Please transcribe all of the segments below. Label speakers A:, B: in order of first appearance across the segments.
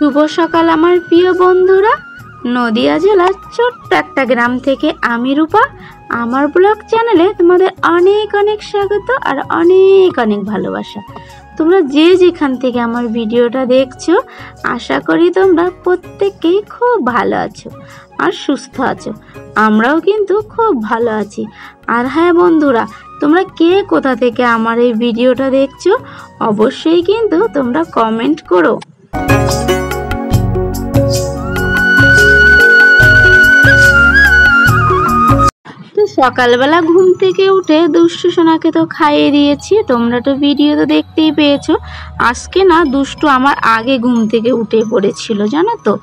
A: শুভ সকাল আমার প্রিয় বন্ধুরা। নদিয়া জেলার ছোট্ট একটা গ্রাম থেকে আমি রূপা আমার ব্লগ চ্যানেলে তোমাদের অনেক অনেক স্বাগত আর অনেক অনেক ভালোবাসা। তোমরা যে যেখান থেকে আমার ভিডিওটা দেখছো আশা করি তোমরা প্রত্যেকেই খুব ভালো আছো আর সুস্থ আছো। আমরাও কিন্তু খুব ভালো আছি। আর হ্যাঁ বন্ধুরা, তোমরা কে কোথা থেকে আমার এই ভিডিওটা দেখছো অবশ্যই কিন্তু তোমরা কমেন্ট করো। তো সকালবেলা ঘুম থেকে উঠে দুষ্টু সোনাকে তো খাইয়ে দিয়েছি, তোমরা তো ভিডিও তো দেখতেই পেয়েছো। আজকে না দুষ্টু আমার আগে ঘুম থেকে উঠে পড়েছিল জানো তো।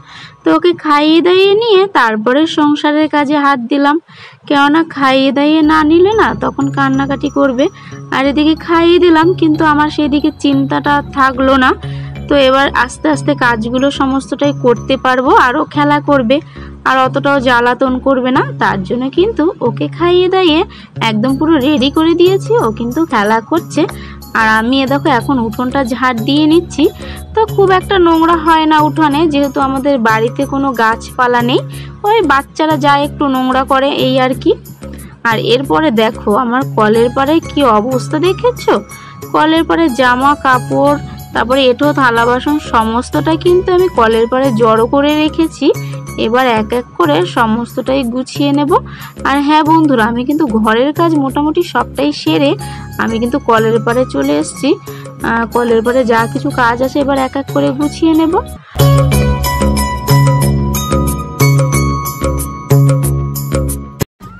A: তো ওকে খাইয়ে দাইয়ে নিয়ে তারপরে সংসারের কাজে হাত দিলাম, কেননা খাইয়ে দাইয়ে না নিলে না তখন কান্নাকাটি করবে। আর এদিকে খাইয়ে দিলাম কিন্তু আমার সেদিকে চিন্তাটা থাকলো না। তো এবার আস্তে আস্তে কাজগুলো সমস্তটাই করতে পারবো, আরও খেলা করবে আর অতটাও জ্বালাতন করবে না। তার জন্য কিন্তু ওকে খাইয়ে দাইয়ে একদম পুরো রেডি করে দিয়েছি, ও কিন্তু খেলা করছে। আর আমি দেখো এখন উঠোনটা ঝাড় দিয়ে নিচ্ছি। তো খুব একটা নোংরা হয় না উঠোনে, যেহেতু আমাদের বাড়িতে কোনো গাছপালা নেই, ওই বাচ্চারা যায় একটু নোংরা করে এই আর কি। আর এরপরে দেখো আমার কলের পাড়ে কি অবস্থা দেখেছো। কলের পাড়ে জামা কাপড় তারপরে এঁঠো থালা বাসন সমস্তটা কিন্তু আমি কলের পাড়ে জড়ো করে রেখেছি। এবার এক এক করে সমস্তটাই গুছিয়ে নেব। আর হ্যাঁ বন্ধুরা, আমি কিন্তু ঘরের কাজ মোটামুটি সবটাই সেরে আমি কিন্তু কলের পাড়ে চলে এসেছি। কলের পাড়ে যা কিছু কাজ আছে এবার এক এক করে গুছিয়ে নেব।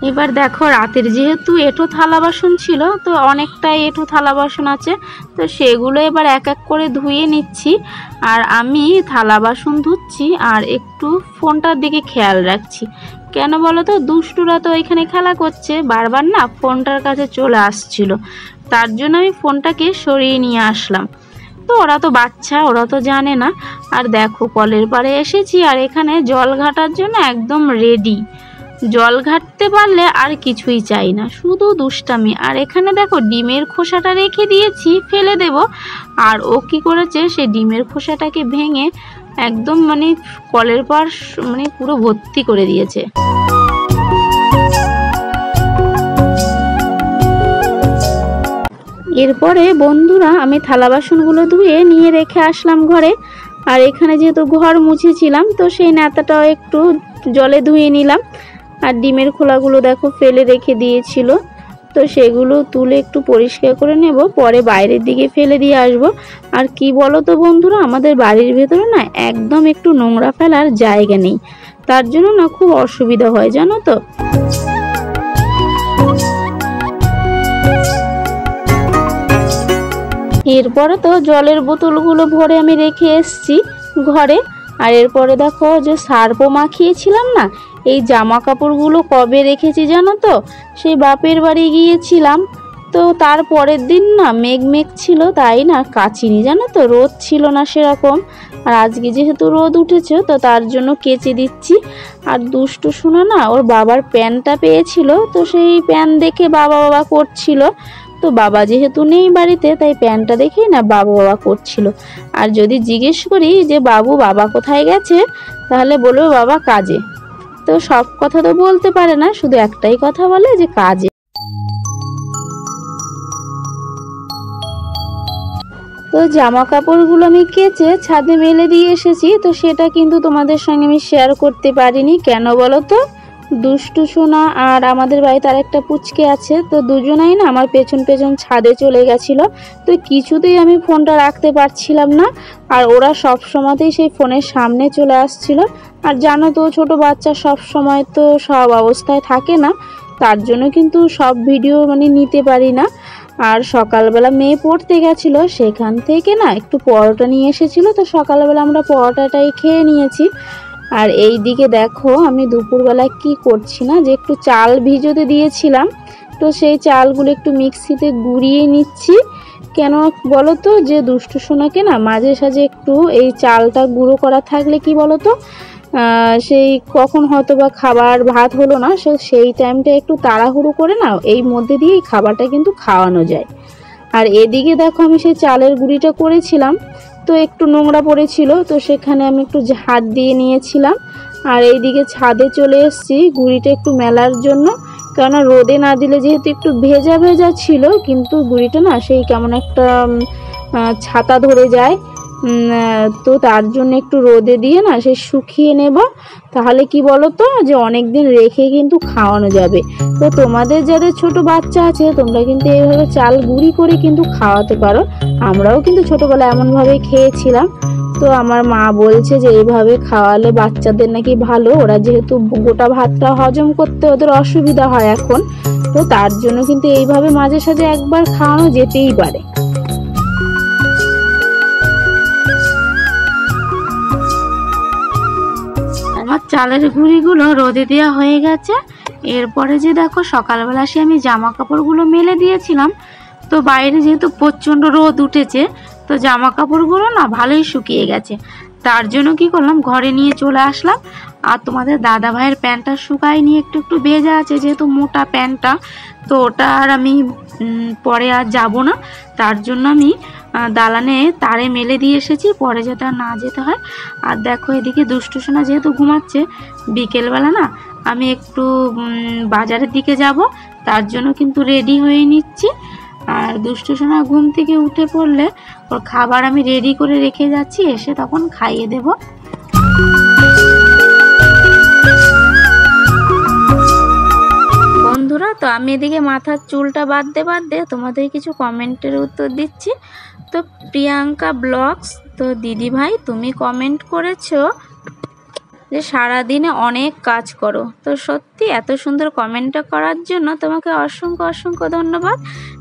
A: এবার দেখো রাতের যেহেতু এঁঠো থালা বাসন ছিল, তো অনেকটাই এঁঠো থালা বাসন আছে, তো সেগুলো এবার এক এক করে ধুয়ে নিচ্ছি। আর আমি থালা বাসন ধুচ্ছি আর একটু ফোনটার দিকে খেয়াল রাখছি। কেন বলো তো, দুষ্টুরা তো এখানে খেলা করছে, বারবার না ফোনটার কাছে চলে আসছিল, তার জন্য আমি ফোনটাকে সরিয়ে নিয়ে আসলাম। তো ওরা তো বাচ্চা, ওরা তো জানে না। আর দেখো কলের পাড়ে এসেছি আর এখানে জল ঘাটার জন্য একদম রেডি। জল ঘাটতে পারলে আর কিছুই চাই না, শুধু দুষ্টামি। আর এখানে দেখো ডিমের খোসাটা রেখে দিয়েছি, ফেলে দেব। আর ও কি করেছে, সেই ডিমের খোসাটাকে ভেঙে একদম কলের পাড় পুরো ভর্তি করে দিয়েছে। এরপরে বন্ধুরা আমি থালা বাসনগুলো ধুয়ে নিয়ে রেখে আসলাম ঘরে। আর এখানে যেহেতু ঘর মুছেছিলাম, তো সেই ন্যাতাটাও একটু জলে ধুয়ে নিলাম। আর ডিমের খোলাগুলো দেখো ফেলে রেখে দিয়েছিল, তো সেগুলো তুলে একটু পরিষ্কার করে নেব, পরে বাইরের দিকে ফেলে দিয়ে আসব। আর কি বলো তো বন্ধুরা, আমাদের বাড়ির ভেতরে না একদম একটু নোংরা ফেলার জায়গা নেই, তার জন্য না খুব অসুবিধা হয় জানো তো। এরপরে তো জলের বোতলগুলো ভরে আমি রেখে এসেছি ঘরে। আর এরপরে দেখো যে সার্ফও মাখিয়েছিলাম না, এই জামা কাপড়গুলো কবে রেখেছি জানো তো, সেই বাপের বাড়ি গিয়েছিলাম, তো তার পরের দিন না মেঘ মেঘ ছিল, তাই না কাচিনি জানো তো, রোদ ছিল না সেরকম। আর আজকে যেহেতু রোদ উঠেছে তো তার জন্য কেচে দিচ্ছি। আর দুষ্টু শোনা না ওর বাবার প্যান্টটা পেয়েছিল, তো সেই প্যান্ট দেখে বাবা বাবা করছিল। তো বাবা যেহেতু নেই বাড়িতে, তাই প্যান্টটা দেখেই না বাবা বাবা করছিল। আর যদি জিজ্ঞেস করি যে বাবা কোথায় গেছে, তাহলে বলবে বাবা কাজে। তো সব কথা তো বলতে পারে না, শুধু একটাই কথা বলে যে কাজে। তো জামা কাপড়গুলো আমি কেচে ছাদে মেলে দিয়ে এসেছি, তো সেটা কিন্তু তোমাদের সঙ্গে আমি শেয়ার করতে পারিনি। কেন বলো তো, দুষ্টু সোনা আর আমাদের বাড়িতে আর একটা পুচকে আছে, তো দুজনাই না আমার পেছন পেছন ছাদে চলে গেছিল। তো কিছুতেই আমি ফোনটা রাখতে পারছিলাম না, আর ওরা সব সময়তেই সেই ফোনের সামনে চলে আসছিল। আর জানো তো ছোট বাচ্চা সব সময় তো সব অবস্থায় থাকে না, তার জন্য কিন্তু সব ভিডিও নিতে পারি না। আর সকালবেলা মেয়ে পড়তে গেছিলো, সেখান থেকে না একটু পরোটা নিয়ে এসেছিলো, তো সকালবেলা আমরা পরোটাটাই খেয়ে নিয়েছি। আর এই দিকে দেখো আমি দুপুরবেলা কি করছি না, যে একটু চাল ভিজোতে দিয়েছিলাম, তো সেই চালগুলো একটু মিক্সিতে গুঁড়িয়ে নিচ্ছি। কেন বলো তো, যে দুষ্টু সোনাকে না মাঝে সাঝে একটু এই চালটা গুঁড়ো করা থাকলে কি বলো তো, সেই কখন হয়তো বা খাবার ভাত হলো না, সেই টাইমটা একটু তাড়াহুড়ো করে না এই মধ্যে দিয়ে এই খাবারটা কিন্তু খাওয়ানো যায়। আর এদিকে দেখো আমি সেই চালের গুঁড়িটা করেছিলাম, তো একটু নোংরা পড়েছিল, তো সেখানে আমি একটু ঝাড় দিয়ে নিয়েছিলাম। আর এইদিকে ছাদে চলে এসেছি গুঁড়িটা একটু মেলার জন্য, কেননা রোদে না দিলে যেহেতু একটু ভেজা ভেজা ছিল, কিন্তু গুঁড়িটা না সেই কেমন একটা ছাতা ধরে যায়, তো তার জন্য একটু রোদে দিয়ে না সে শুকিয়ে নেব। তাহলে কি বলো তো, যে অনেক দিন রেখে কিন্তু খাওয়ানো যাবে। তো তোমাদের যাদের ছোট বাচ্চা আছে তোমরা কিন্তু এইভাবে চাল গুঁড়ি করে কিন্তু খাওয়াতে পারো। আমরাও কিন্তু ছোটোবেলায় এমনভাবে খেয়েছিলাম। তো আমার মা বলছে যে এইভাবে খাওয়ালে বাচ্চাদের নাকি ভালো, ওরা যেহেতু গোটা ভাতটা হজম করতে ওদের অসুবিধা হয় এখন, তো তার জন্য কিন্তু এইভাবে মাঝে সাঝে একবার খাওয়ানো যেতেই পারে। আমার চালের গুঁড়িগুলো রোদে দেওয়া হয়ে গেছে। এরপরে যে দেখো সকালবেলা সে আমি জামা কাপড়গুলো মেলে দিয়েছিলাম, তো বাইরে যেহেতু প্রচণ্ড রোদ উঠেছে, তো জামা কাপড়গুলো না ভালোই শুকিয়ে গেছে। তার জন্য কি করলাম, ঘরে নিয়ে চলে আসলাম। আর তোমাদের দাদা ভাইয়ের প্যান্টটা শুকায় নিয়ে একটু একটু ভেজা আছে, যেহেতু মোটা প্যান্টটা, তো ওটা আর আমি পরে আর যাব না। তার জন্য আমি দালানে তারে মেলে দিয়ে এসেছি, পরে যাতে আর না যেতে হয়। আর দেখো এদিকে দুষ্টু সোনা যেহেতু ঘুমাচ্ছে, বিকেলবেলা না আমি একটু বাজারের দিকে যাব, তার জন্য কিন্তু রেডি হয়ে নিচ্ছি। আর দুষ্টু সোনা ঘুম থেকে উঠে পড়লে ওর খাবার আমি রেডি করে রেখে যাচ্ছি, এসে তখন খাইয়ে দেব। বন্ধুরা, তো আমি এদিকে মাথার চুলটা বাঁধতে বাঁধতে তোমাদের কিছু কমেন্টের উত্তর দিচ্ছি। তো প্রিয়াঙ্কা ব্লগস, তো দিদি ভাই তুমি কমেন্ট করেছো যে সারাদিনে অনেক কাজ করো। তো সত্যি এত সুন্দর কমেন্টটা করার জন্য তোমাকে অসংখ্য অসংখ্য ধন্যবাদ।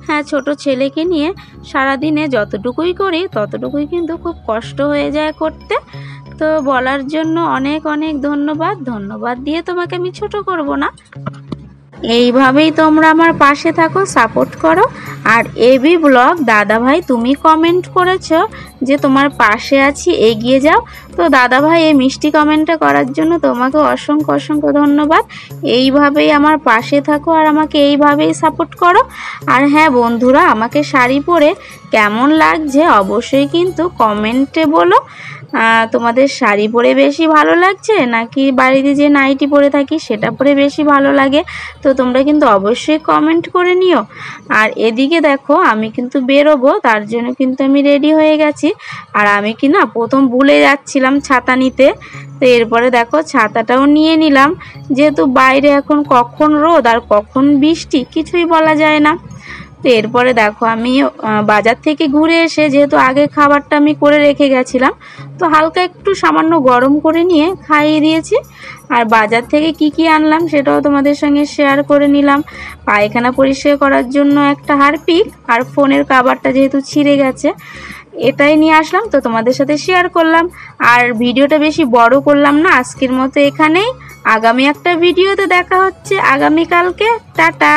A: হ্যাঁ, ছোট ছেলেকে নিয়ে সারাদিনে যতটুকুই করি ততটুকুই কিন্তু খুব কষ্ট হয়ে যায় করতে। তো বলার জন্য অনেক অনেক ধন্যবাদ। ধন্যবাদ দিয়ে তোমাকে আমি ছোট করব না। এইভাবেই তোমরা আমার পাশে থাকো, সাপোর্ট করো। আর এবি ব্লগ দাদা ভাই তুমি কমেন্ট করেছো যে তোমার পাশে আছি, এগিয়ে যাও। তো দাদা ভাই এই মিষ্টি কমেন্টটা করার জন্য তোমাকে অসংখ্য অসংখ্য ধন্যবাদ। এইভাবেই আমার পাশে থাকো আর আমাকে এইভাবেই সাপোর্ট করো। আর হ্যাঁ বন্ধুরা, আমাকে শাড়ি পরে কেমন লাগছে অবশ্যই কিন্তু কমেন্টে বলো। তোমাদের শাড়ি পরে বেশি ভালো লাগছে নাকি বাড়িতে যে নাইটি পরে থাকি সেটা পরে বেশি ভালো লাগে, তো তোমরা কিন্তু অবশ্যই কমেন্ট করে নিও। আর এদিকে দেখো আমি কিন্তু বেরোবো, তার জন্য কিন্তু আমি রেডি হয়ে গেছি। আর আমি কি না প্রথম ভুলে যাচ্ছিলাম ছাতা নিতে, তো এরপরে দেখো ছাতাটাও নিয়ে নিলাম, যেহেতু বাইরে এখন কখন রোদ আর কখন বৃষ্টি কিছুই বলা যায় না। তো এরপরে দেখো আমি বাজার থেকে ঘুরে এসে, যেহেতু আগে খাবারটা আমি করে রেখে গেছিলাম, তো হালকা একটু সামান্য গরম করে নিয়ে খাইয়ে দিয়েছি। আর বাজার থেকে কি কি আনলাম সেটাও তোমাদের সঙ্গে শেয়ার করে নিলাম। পায়খানা পরিষ্কার করার জন্য একটা হারপিক, আর ফোনের কভারটা যেহেতু ছিঁড়ে গেছে এটাই নিয়ে আসলাম, তো তোমাদের সাথে শেয়ার করলাম। আর ভিডিওটা বেশি বড় করলাম না, আজকের মতো এখানেই। আগামী একটা ভিডিওতে দেখা হচ্ছে আগামীকালকে। টাটা।